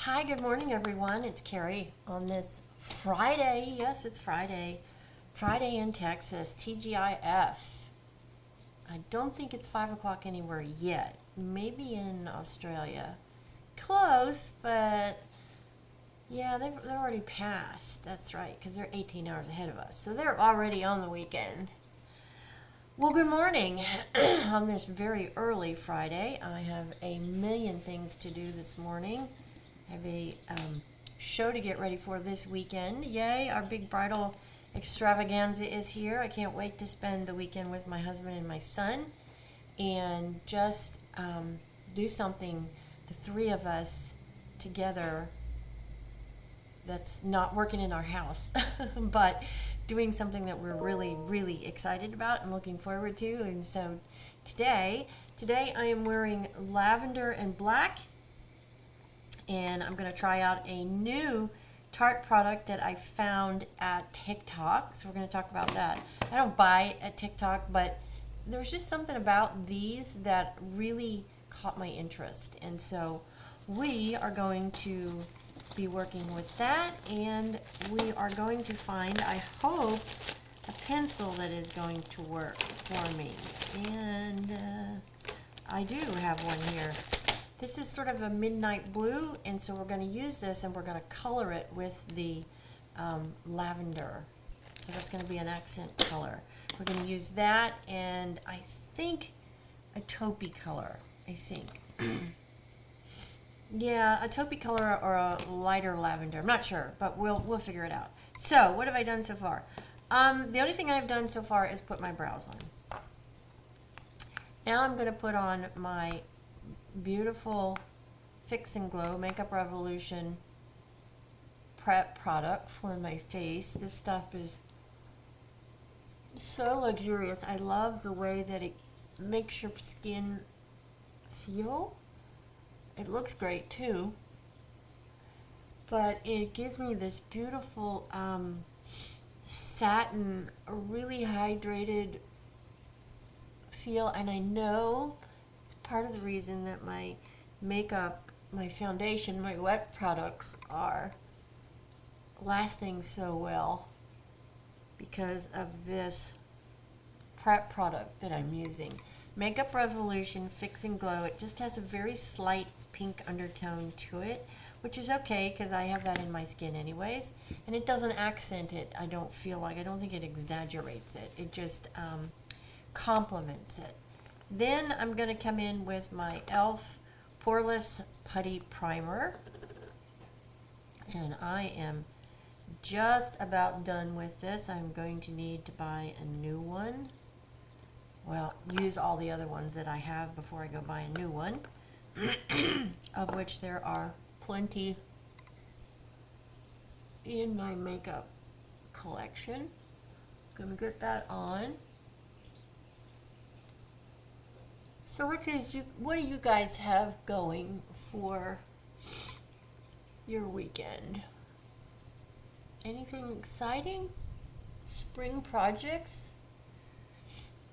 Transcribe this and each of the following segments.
Hi, good morning, everyone. It's Kerrie on this Friday. Yes, it's Friday. Friday in Texas, TGIF. I don't think it's 5 o'clock anywhere yet. Maybe in Australia. Close, but yeah, they're already past. That's right, because they're 18 hours ahead of us. So they're already on the weekend. Well, good morning. On this very early Friday, I have a million things to do this morning. I have a show to get ready for this weekend. Yay, our big bridal extravaganza is here. I can't wait to spend the weekend with my husband and my son and just do something, the three of us together, that's not working in our house, but doing something that we're really, really excited about and looking forward to. And so today I am wearing lavender and black, and I'm going to try out a new Tarte product that I found at TikTok. So we're going to talk about that. I don't buy at TikTok, but there was just something about these that really caught my interest. And so we are going to be working with that, and we are going to find, I hope, a pencil that is going to work for me. And I do have one here. This is sort of a midnight blue, and so we're going to use this and we're going to color it with the lavender. So that's going to be an accent color. We're going to use that, and I think a taupey color, I think. Yeah, a taupey color or a lighter lavender. I'm not sure, but we'll figure it out. So, what have I done so far? The only thing I've done so far is put my brows on. Now I'm going to put on my beautiful Fix and Glow Makeup Revolution prep product for my face. This stuff is so luxurious. I love the way that it makes your skin feel. It looks great too, but it gives me this beautiful satin, really hydrated feel, and I know it's part of the reason that my makeup, my foundation, my wet products are lasting so well, because of this prep product that I'm using. Makeup Revolution Fix and Glow. It just has a very slight pink undertone to it, which is okay because I have that in my skin anyways, and it doesn't accent it. I don't think it exaggerates it. It just complements it. Then I'm going to come in with my e.l.f. Poreless Putty Primer, and I am just about done with this. I'm going to need to buy a new one. Well, use all the other ones that I have before I go buy a new one, of which there are plenty in my makeup collection. Gonna get that on. So what do you guys have going for your weekend? Anything exciting? Spring projects?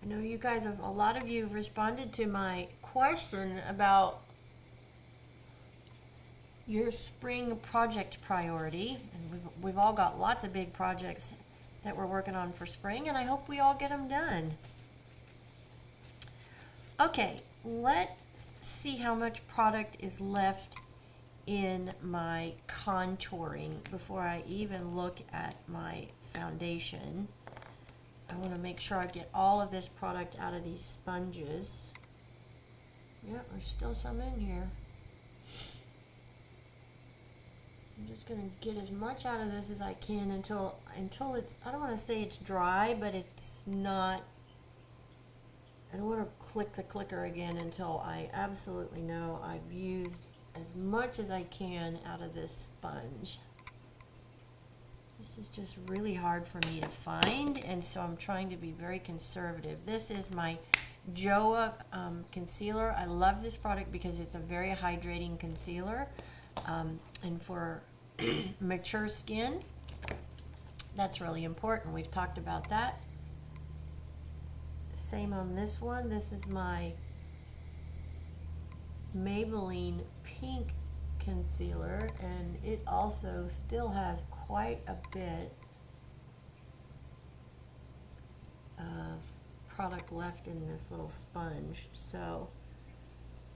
I know you guys a lot of you have responded to my question about your spring project priority, and we've all got lots of big projects that we're working on for spring, and I hope we all get them done. Okay, let's see how much product is left in my contouring before I even look at my foundation. I want to make sure I get all of this product out of these sponges. Yep, there's still some in here. I'm just going to get as much out of this as I can until it's, I don't want to say it's dry, but it's not. I don't want to click the clicker again until I absolutely know I've used as much as I can out of this sponge. This is just really hard for me to find, and so I'm trying to be very conservative. This is my JOA concealer. I love this product because it's a very hydrating concealer, and for mature skin, that's really important. We've talked about that. Same on this one. This is my Maybelline Pink concealer, and it also still has quite a bit of product left in this little sponge, so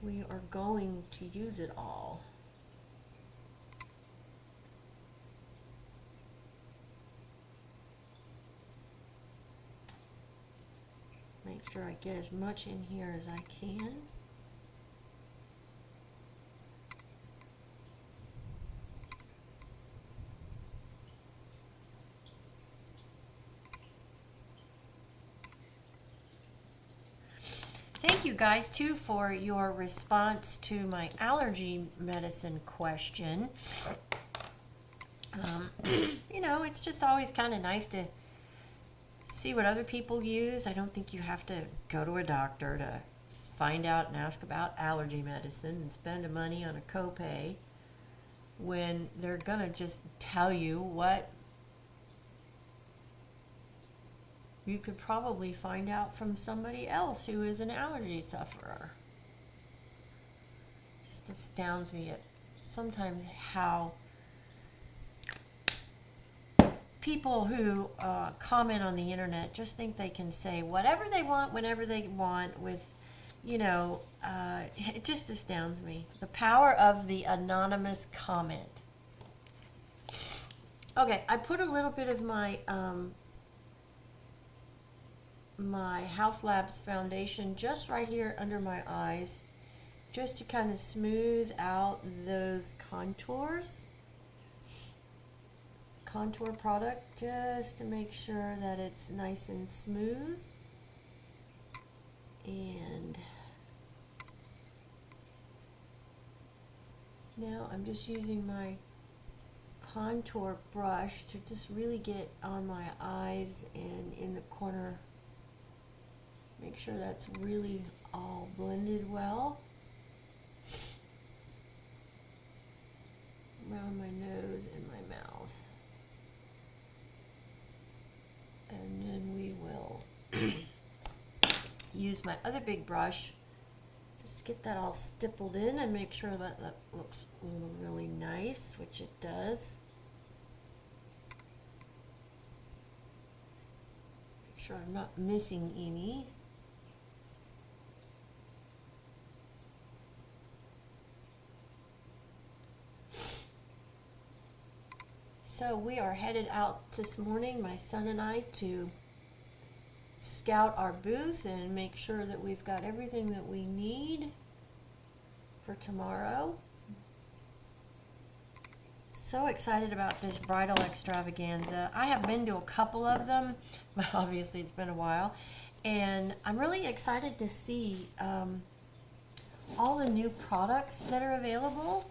we are going to use it all. Make sure I get as much in here as I can. Thank you guys too for your response to my allergy medicine question. You know, it's just always kind of nice to see what other people use. I don't think you have to go to a doctor to find out and ask about allergy medicine and spend money on a copay when they're gonna just tell you what you could probably find out from somebody else who is an allergy sufferer. It just astounds me at sometimes how people who comment on the internet just think they can say whatever they want whenever they want with, you know, it just astounds me. The power of the anonymous comment. Okay, I put a little bit of my my House Labs foundation just right here under my eyes, just to kind of smooth out those contours. Contour product just to make sure that it's nice and smooth. And now I'm just using my contour brush to just really get on my eyes and in the corner. Make sure that's really all blended well. Around my nose and my mouth. And then we will use my other big brush just to get that all stippled in and make sure that that looks really nice, which it does. Make sure I'm not missing any. So we are headed out this morning, my son and I, to scout our booth and make sure that we've got everything that we need for tomorrow. So excited about this bridal extravaganza. I have been to a couple of them, but obviously it's been a while. And I'm really excited to see all the new products that are available.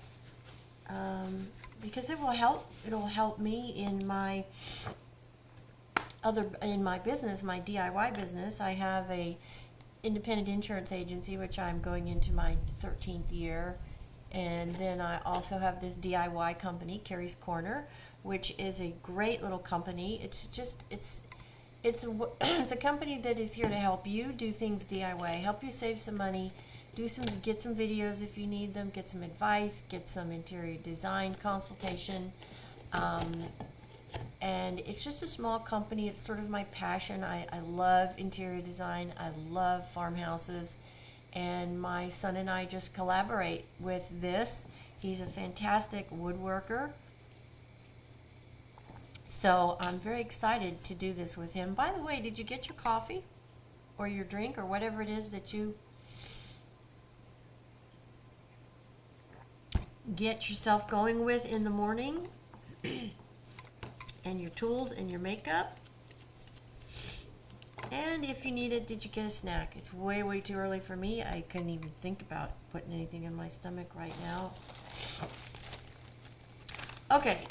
Because it'll help me in my business, my DIY business. I have a independent insurance agency, which I'm going into my 13th year, and then I also have this DIY company, Kerrie's Korner, which is a great little company. It's a company that is here to help you do things DIY, help you save some money. Get some videos if you need them, get some advice, get some interior design consultation. And it's just a small company. It's sort of my passion. I love interior design. I love farmhouses. And my son and I just collaborate with this. He's a fantastic woodworker. So I'm very excited to do this with him. By the way, did you get your coffee or your drink or whatever it is that you get yourself going with in the morning? And your tools and your makeup? And if you need it, did you get a snack? It's way too early for me. I couldn't even think about putting anything in my stomach right now. Okay,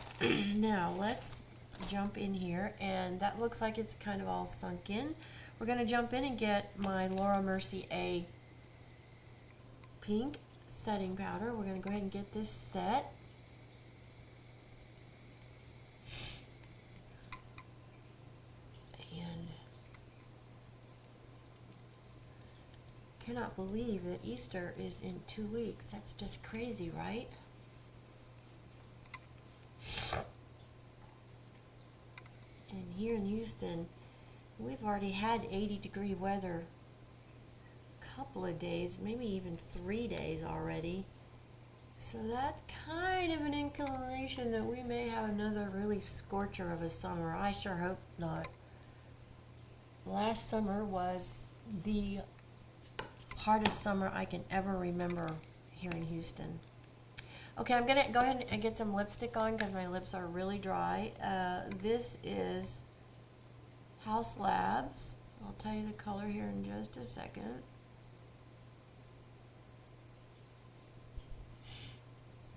now let's jump in here, and that looks like it's kind of all sunk in. We're going to jump in and get my Laura Mercier A pink setting powder. We're going to go ahead and get this set. And cannot believe that Easter is in 2 weeks. That's just crazy, right? And here in Houston, we've already had 80-degree weather a couple of days, maybe even 3 days already. So that's kind of an inclination that we may have another really scorcher of a summer. I sure hope not. Last summer was the hardest summer I can ever remember here in Houston. Okay, I'm going to go ahead and get some lipstick on because my lips are really dry. This is House Labs. I'll tell you the color here in just a second.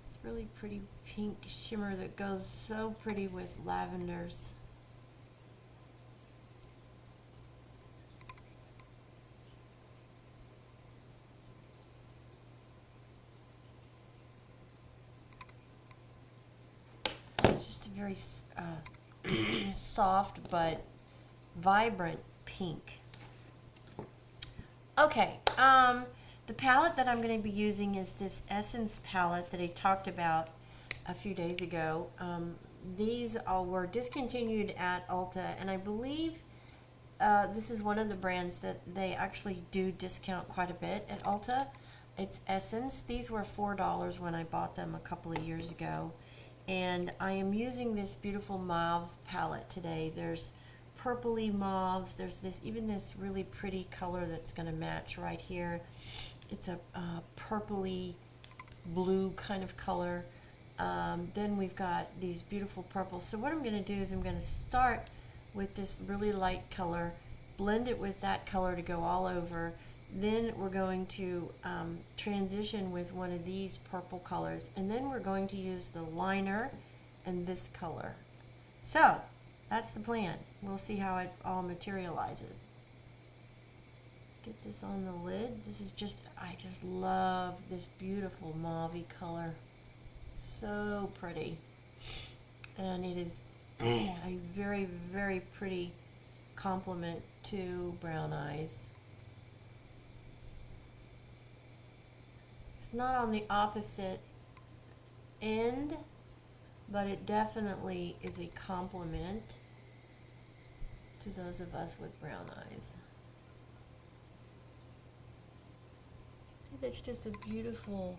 It's really pretty pink shimmer that goes so pretty with lavenders. It's just a very soft but vibrant pink. Okay, the palette that I'm going to be using is this Essence palette that I talked about a few days ago. These were discontinued at ULTA, and I believe this is one of the brands that they actually do discount quite a bit at ULTA. It's Essence. These were $4 when I bought them a couple of years ago. And I am using this beautiful mauve palette today. There's purpley mauves. There's this really pretty color that's going to match right here. It's a purpley blue kind of color. Then we've got these beautiful purples. So what I'm going to do is I'm going to start with this really light color, blend it with that color to go all over. Then we're going to transition with one of these purple colors, and then we're going to use the liner and this color. So that's the plan. We'll see how it all materializes. Get this on the lid. This is I just love this beautiful mauve-y color. So pretty. And it is a very, very pretty complement to brown eyes. It's not on the opposite end, but it definitely is a complement to those of us with brown eyes. See, that's just a beautiful,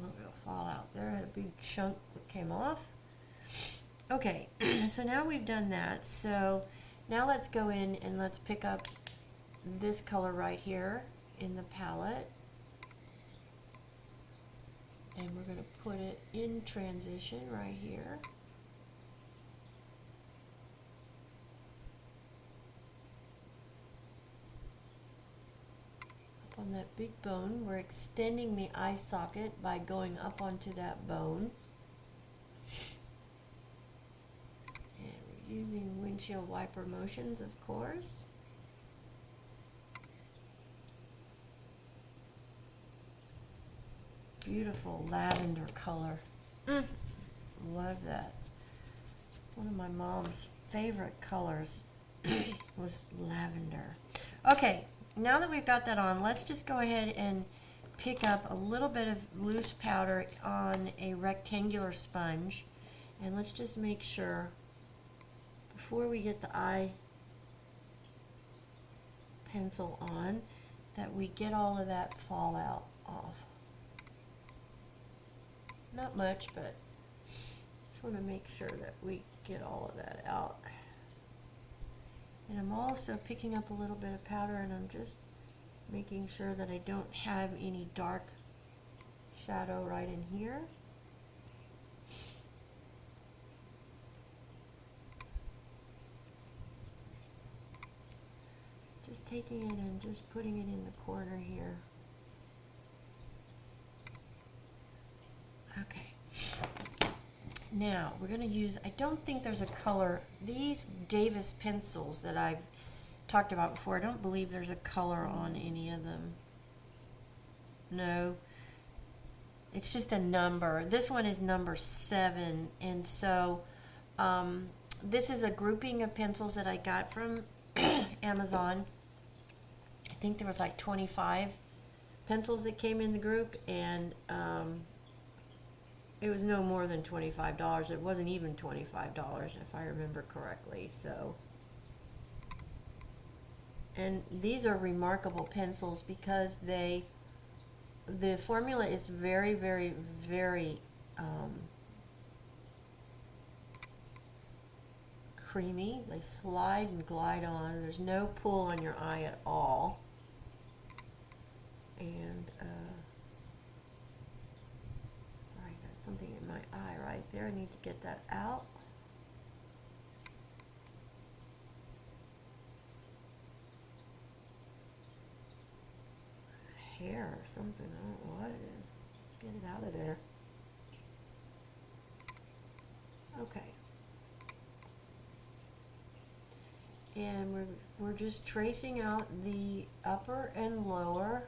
look, it'll fall out there. I had a big chunk that came off. Okay, so now we've done that. So now let's go in and let's pick up this color right here in the palette, and we're going to put it in transition right here. Up on that big bone, we're extending the eye socket by going up onto that bone, and we're using windshield wiper motions, of course. Beautiful lavender color. Love that. One of my mom's favorite colors was lavender. Okay, now that we've got that on, let's just go ahead and pick up a little bit of loose powder on a rectangular sponge, and let's just make sure before we get the eye pencil on that we get all of that fallout off. Not much, but just want to make sure that we get all of that out. And I'm also picking up a little bit of powder, and I'm just making sure that I don't have any dark shadow right in here. Just taking it and just putting it in the corner here. Okay, now we're going to use, I don't think there's a color, these Davis pencils that I've talked about before, I don't believe there's a color on any of them. No, it's just a number. This one is number 7, and so this is a grouping of pencils that I got from Amazon. I think there was like 25 pencils that came in the group, and It was no more than $25. It wasn't even $25 if I remember correctly. So, and these are remarkable pencils because the formula is very, very, very creamy. They slide and glide on. There's no pull on your eye at all. And I got something in my eye right there. I need to get that out. Hair or something. I don't know what it is. Let's get it out of there. Okay. And we're just tracing out the upper and lower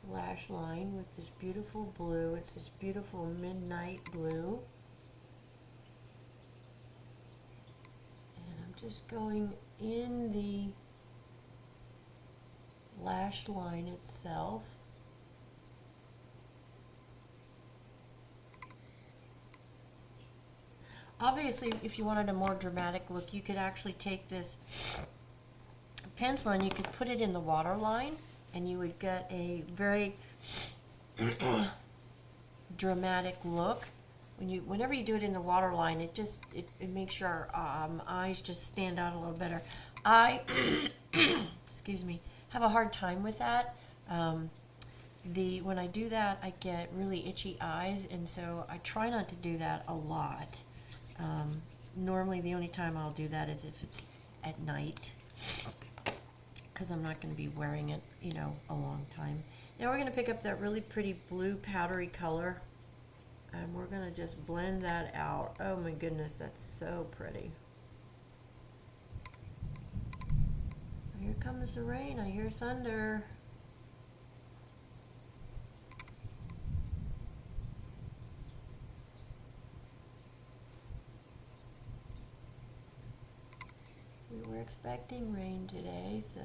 lash line with this beautiful blue. It's this beautiful midnight blue. And I'm just going in the lash line itself. Obviously, if you wanted a more dramatic look, you could actually take this pencil and you could put it in the water line, and you would get a very dramatic look. Whenever you do it in the water line, it makes your eyes just stand out a little better. I excuse me, have a hard time with that. When I do that, I get really itchy eyes, and so I try not to do that a lot. Normally the only time I'll do that is if it's at night, because I'm not going to be wearing it, a long time. Now we're going to pick up that really pretty blue powdery color, and we're going to just blend that out. Oh my goodness, that's so pretty. Here comes the rain. I hear thunder. We were expecting rain today, so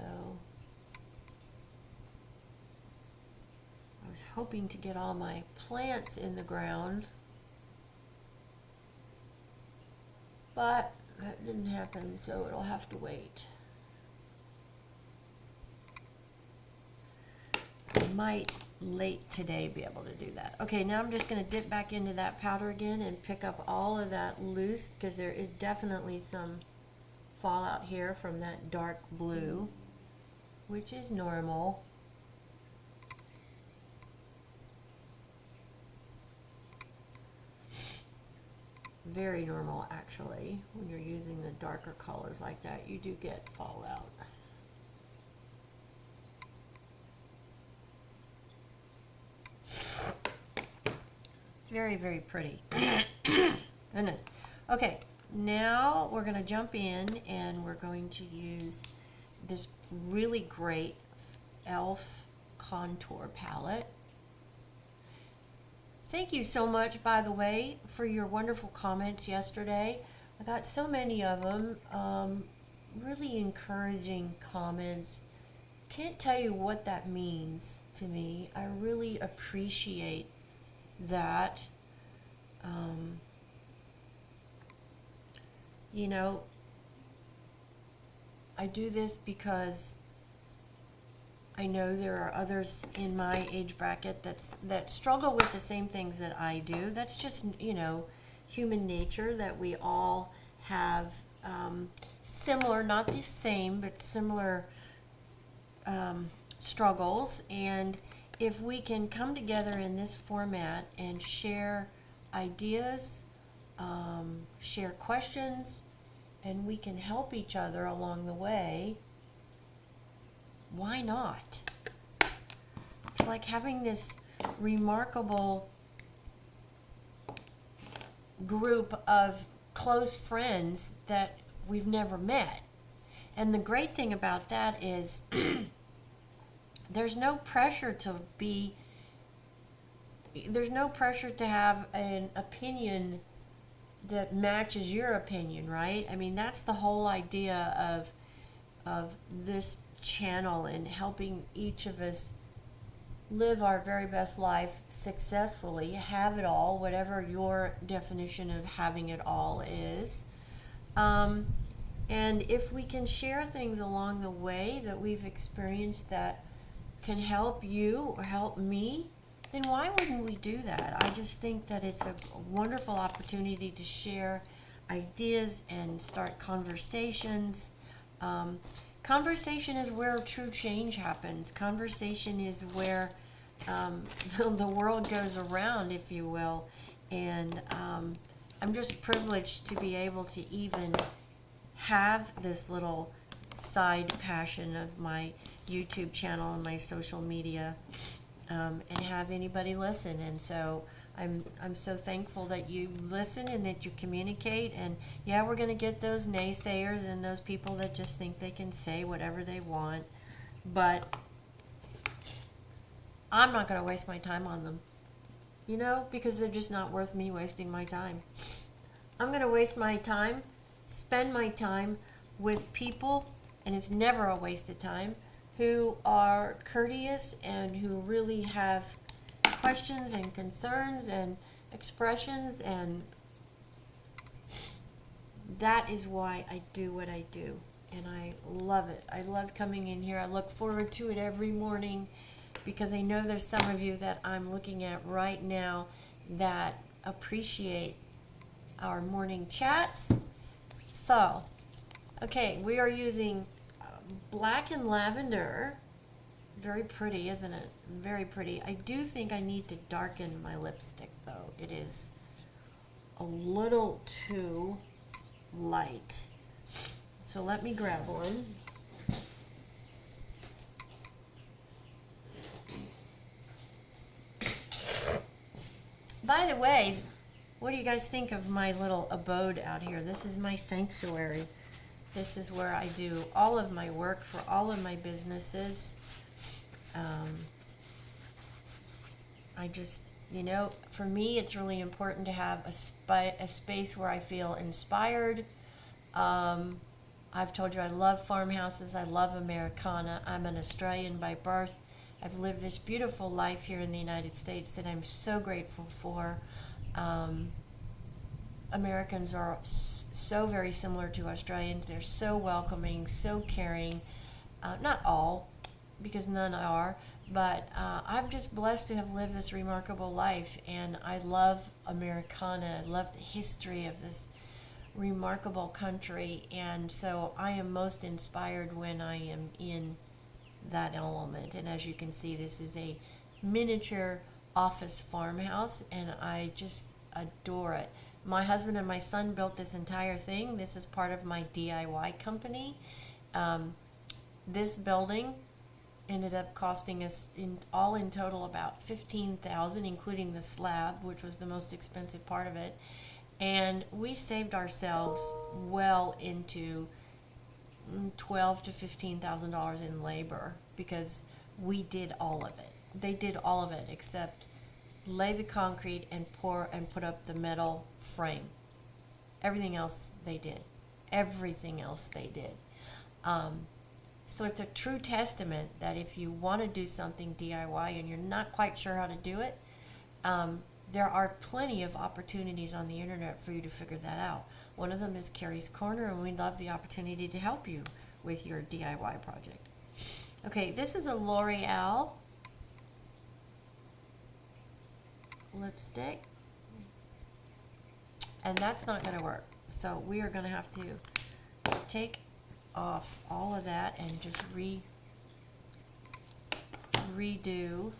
I was hoping to get all my plants in the ground, but that didn't happen, so it'll have to wait. I might late today be able to do that. Okay, now I'm just going to dip back into that powder again and pick up all of that loose, because there is definitely some fallout here from that dark blue, which is normal. Very normal, actually. When you're using the darker colors like that, you do get fallout. Very, very pretty. Goodness. Okay, now we're going to jump in and we're going to use this really great e.l.f. contour palette. Thank you so much, by the way, for your wonderful comments yesterday. I got so many of them. Really encouraging comments. Can't tell you what that means to me. I really appreciate that. I do this because I know there are others in my age bracket that struggle with the same things that I do. That's just, human nature, that we all have similar, not the same, but similar struggles. And if we can come together in this format and share ideas, share questions, and we can help each other along the way, why not? It's like having this remarkable group of close friends that we've never met. And the great thing about that is there's no pressure to have an opinion that matches your opinion, right? I mean, that's the whole idea of this channel, and helping each of us live our very best life successfully, have it all, whatever your definition of having it all is. And if we can share things along the way that we've experienced that can help you or help me, then why wouldn't we do that? I just think that it's a wonderful opportunity to share ideas and start conversations. Conversation is where true change happens. Conversation is where the world goes around, if you will. And I'm just privileged to be able to even have this little side passion of my YouTube channel and my social media, and have anybody listen. And so I'm so thankful that you listen and that you communicate. And yeah, we're going to get those naysayers and those people that just think they can say whatever they want, but I'm not going to waste my time on them, you know, because they're just not worth me wasting my time. I'm going to waste my time, spend my time with people, and it's never a wasted time, who are courteous and who really have questions and concerns and expressions, and that is why I do what I do, and I love it. I love coming in here. I look forward to it every morning, because I know there's some of you that I'm looking at right now that appreciate our morning chats. So, okay, we are using black and lavender. Very pretty, isn't it? Very pretty. I do think I need to darken my lipstick, though. It is a little too light. So let me grab one. By the way, what do you guys think of my little abode out here? This is my sanctuary. This is where I do all of my work for all of my businesses. I just, you know, for me, it's really important to have a space where I feel inspired. I've told you I love farmhouses. I love Americana. I'm an Australian by birth. I've lived this beautiful life here in the United States that I'm so grateful for. Americans are so very similar to Australians. They're so welcoming, so caring. Not all, because none are, but I'm just blessed to have lived this remarkable life, and I love Americana. I love the history of this remarkable country, and so I am most inspired when I am in that element. And as you can see, this is a miniature office farmhouse, and I just adore it. My husband and my son built this entire thing. This is part of my DIY company. This building ended up costing us in total about $15,000, including the slab, which was the most expensive part of it. And we saved ourselves well into $12,000 to $15,000 in labor, because we did all of it. They did all of it except lay the concrete and pour and put up the metal frame. Everything else they did. Everything else they did. So it's a true testament that if you want to do something DIY and you're not quite sure how to do it, there are plenty of opportunities on the internet for you to figure that out. One of them is Kerrie's Korner, and we'd love the opportunity to help you with your DIY project. Okay, this is a L'Oreal lipstick, and that's not going to work. So we are going to have to take off all of that and just redo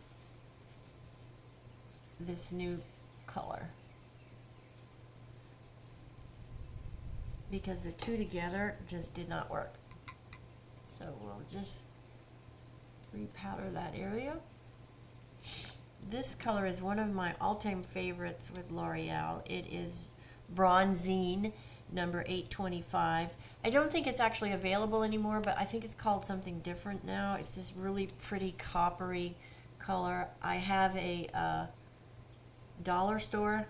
this new color, because the two together just did not work. So we'll just repowder that area. This color is one of my all-time favorites with L'Oreal. It is Bronzine number 825. I don't think it's actually available anymore, but I think it's called something different now. It's this really pretty coppery color. I have a dollar store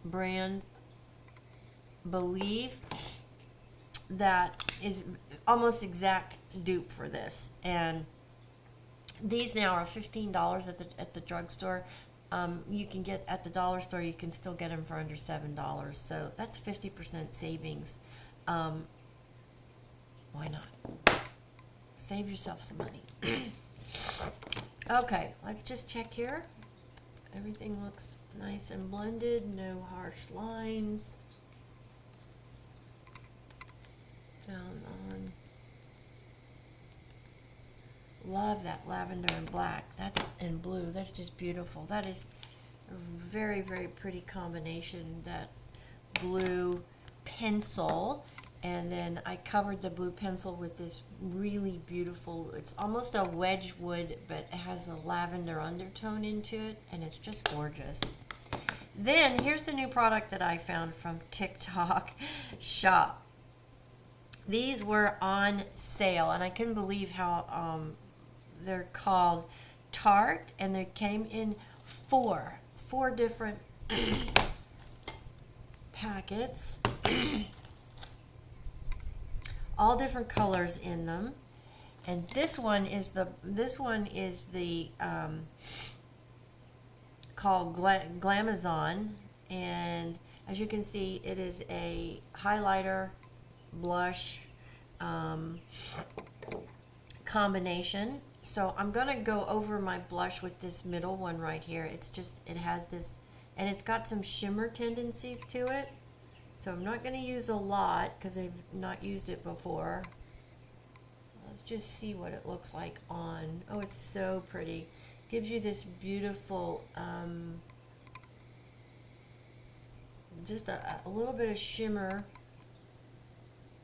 brand, Believe, that is almost exact dupe for this, and These now are $15 at the drugstore. You can get at the dollar store. You can still get them for under $7. So that's 50% savings. Why not? Save yourself some money. Okay, let's just check here. Everything looks nice and blended. No harsh lines. Down on. Love that lavender and black. That's in blue. That's just beautiful. That is a very, very pretty combination. That blue pencil, and then I covered the blue pencil with this really beautiful, it's almost a wedge wood, but it has a lavender undertone into it, and it's just gorgeous. Then here's the new product that I found from TikTok Shop. These were on sale, and I couldn't believe how they're called Tarte, and they came in four different packets, all different colors in them. And this one is the called Glamazon, and as you can see, it is a highlighter blush combination. So I'm going to go over my blush with this middle one right here. It's just, it has this, and it's got some shimmer tendencies to it. So I'm not going to use a lot because I've not used it before. Let's just see what it looks like on. Oh, it's so pretty. Gives you this beautiful, just a little bit of shimmer.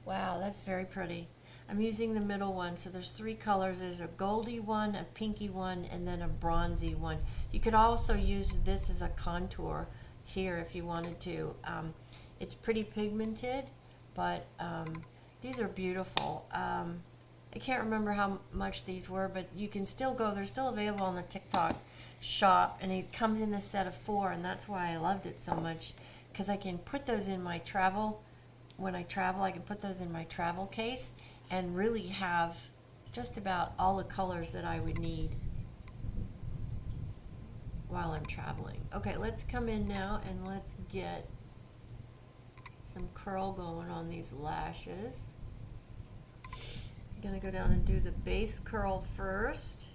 Wow, that's very pretty. I'm using the middle one, so there's three colors. There's a goldy one, a pinky one, and then a bronzy one. You could also use this as a contour here if you wanted to. It's pretty pigmented, but these are beautiful. I can't remember how much these were, but you can still go. They're still available on the TikTok Shop, and it comes in this set of 4, and that's why I loved it so much, because I can put those in my travel. When I travel, I can put those in my travel case and really have just about all the colors that I would need while I'm traveling. Okay, let's come in now and let's get some curl going on these lashes. I'm going to go down and do the base curl first,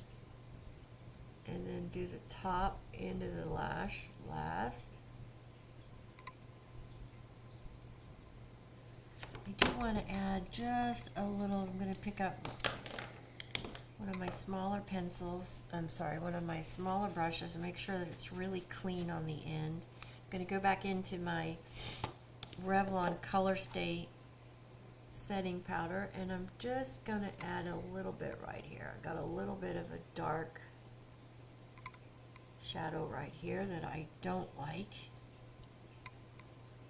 and then do the top end of the lash last. I do want to add just a little. I'm going to pick up one of my smaller pencils, one of my smaller brushes, and make sure that it's really clean on the end. I'm going to go back into my Revlon Color Stay setting powder, and I'm just going to add a little bit right here. I got a little bit of a dark shadow right here that I don't like.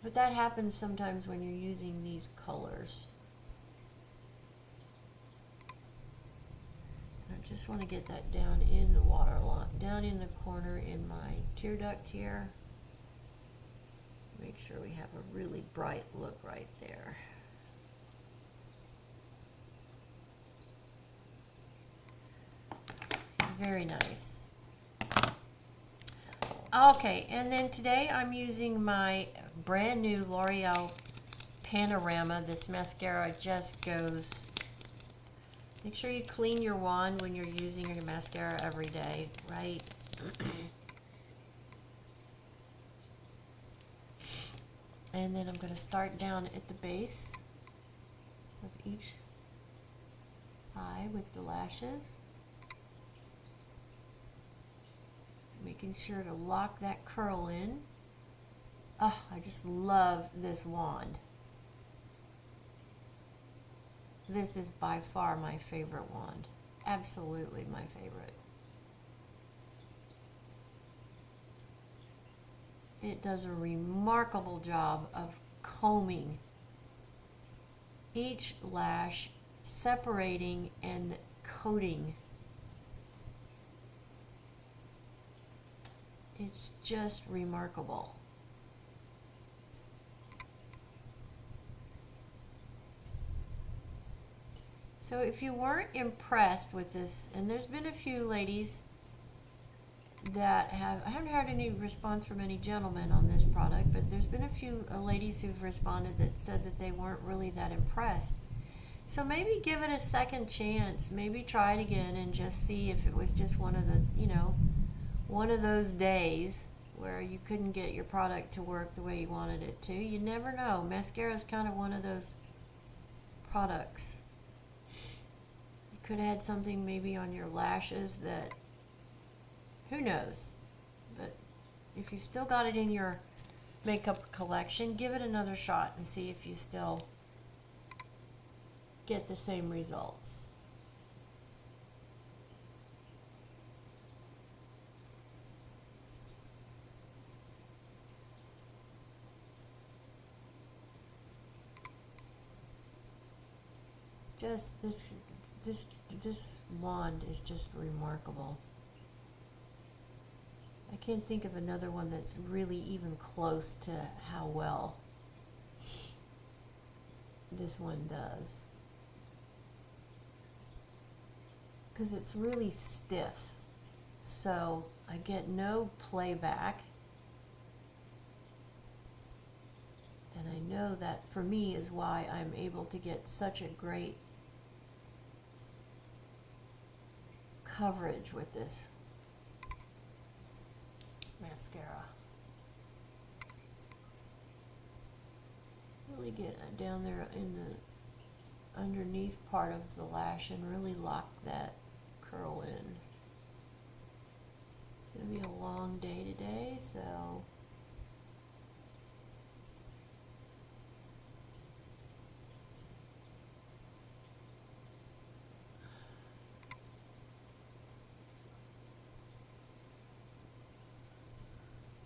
But that happens sometimes when you're using these colors. And I just want to get that down in the waterline, down in the corner in my tear duct here. Make sure we have a really bright look right there. Very nice. Okay, and then today I'm using my brand new L'Oreal Panorama. This mascara just goes. Make sure you clean your wand when you're using your mascara every day, right? And then I'm going to start down at the base of each eye with the lashes. Making sure to lock that curl in. Oh, I just love this wand. This is by far my favorite wand. Absolutely my favorite. It does a remarkable job of combing each lash, separating and coating. It's just remarkable. So if you weren't impressed with this, and there's been a few ladies that I haven't heard any response from any gentlemen on this product, but there's been a few ladies who've responded that said that they weren't really that impressed. So maybe give it a second chance. Maybe try it again and just see if it was just one of the, one of those days where you couldn't get your product to work the way you wanted it to. You never know. Mascara is kind of one of those products. You could have had something maybe on your lashes that, who knows? But if you still got it in your makeup collection, give it another shot and see if you still get the same results. Just this wand is just remarkable. I can't think of another one that's really even close to how well this one does. Because it's really stiff, so I get no playback, and I know that for me is why I'm able to get such a great coverage with this mascara. Really get down there in the underneath part of the lash and really lock that curl in. It's going to be a long day today, so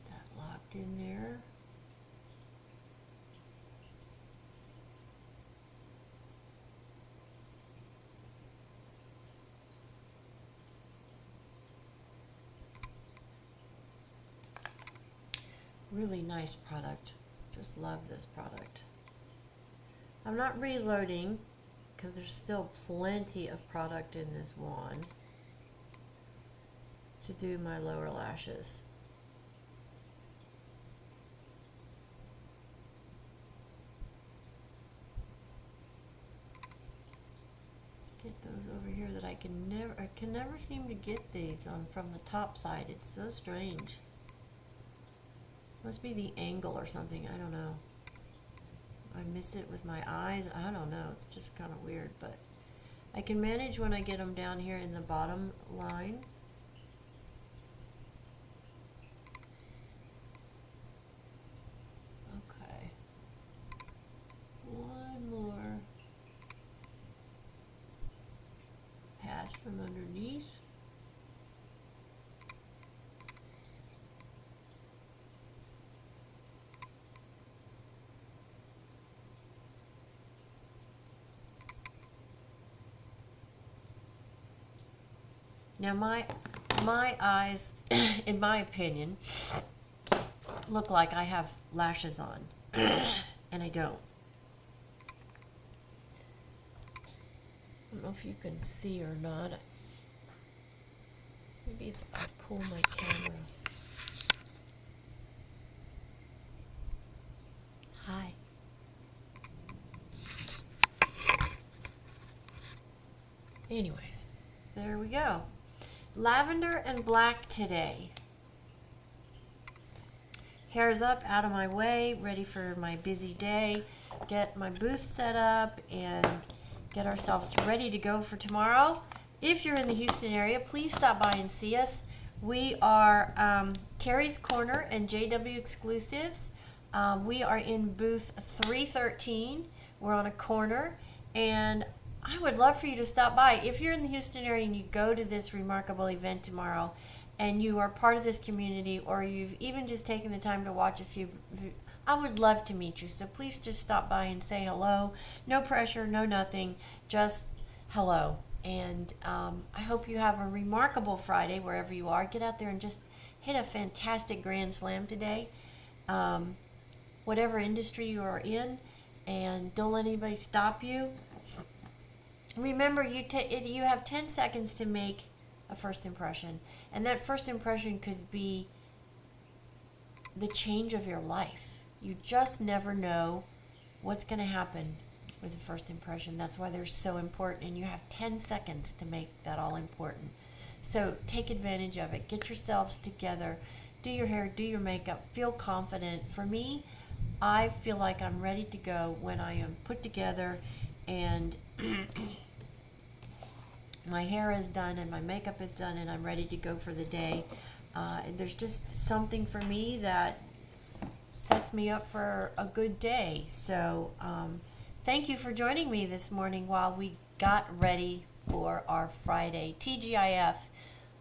that locked in there. Really nice product. Just love this product. I'm not reloading because there's still plenty of product in this wand to do my lower lashes. Get those over here that I can never seem to get these on from the top side. It's so strange. Must be the angle or something. I don't know. I miss it with my eyes. I don't know. It's just kind of weird, but I can manage when I get them down here in the bottom line. Okay. One more pass from underneath. Now my eyes, in my opinion, look like I have lashes on, and I don't. I don't know if you can see or not. Maybe if I pull my camera. Hi. Anyways, there we go. Lavender and black today. Hair's up, out of my way, ready for my busy day. Get my booth set up and get ourselves ready to go for tomorrow. If you're in the Houston area, please stop by and see us. We are Kerrie's Korner and JW Exclusives. We are in booth 313. We're on a corner, and I would love for you to stop by. If you're in the Houston area and you go to this remarkable event tomorrow and you are part of this community, or you've even just taken the time to watch a few, I would love to meet you. So please just stop by and say hello. No pressure, no nothing, just hello. And I hope you have a remarkable Friday wherever you are. Get out there and just hit a fantastic grand slam today. Whatever industry you are in, and don't let anybody stop you. Remember, you have 10 seconds to make a first impression, and that first impression could be the change of your life. You just never know what's going to happen with a first impression. That's why they're so important, and you have 10 seconds to make that all important. So take advantage of it. Get yourselves together. Do your hair, do your makeup, feel confident. For me, I feel like I'm ready to go when I am put together and my hair is done and my makeup is done and I'm ready to go for the day. There's just something for me that sets me up for a good day. So thank you for joining me this morning while we got ready for our Friday TGIF.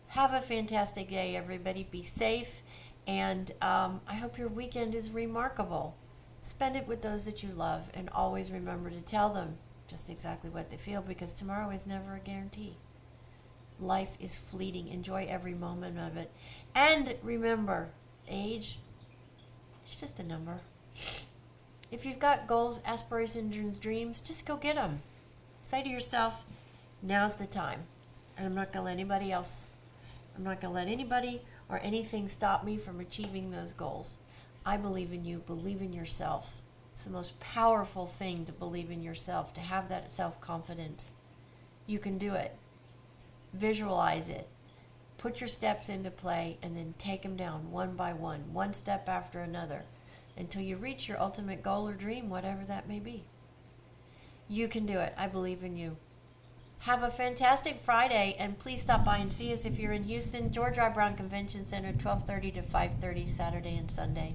Have a fantastic day, everybody. Be safe, and I hope your weekend is remarkable. Spend it with those that you love, and always remember to tell them just exactly what they feel, because tomorrow is never a guarantee. Life is fleeting. Enjoy every moment of it. And remember, age, it's just a number. If you've got goals, aspirations, dreams, just go get them. Say to yourself, now's the time. And I'm not going to let anybody or anything stop me from achieving those goals. I believe in you. Believe in yourself. It's the most powerful thing, to believe in yourself, to have that self-confidence. You can do it. Visualize it. Put your steps into play and then take them down one by one step after another, until you reach your ultimate goal or dream, whatever that may be. You can do it. I believe in you. Have a fantastic Friday, and please stop by and see us if you're in Houston, George R. Brown Convention Center, 12:30 to 5:30, Saturday and Sunday.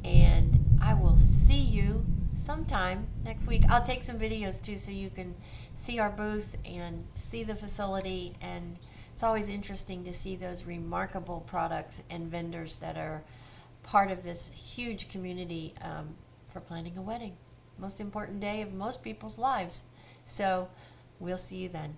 And I will see you sometime next week. I'll take some videos too, so you can see our booth and see the facility. And it's always interesting to see those remarkable products and vendors that are part of this huge community for planning a wedding. Most important day of most people's lives. So we'll see you then.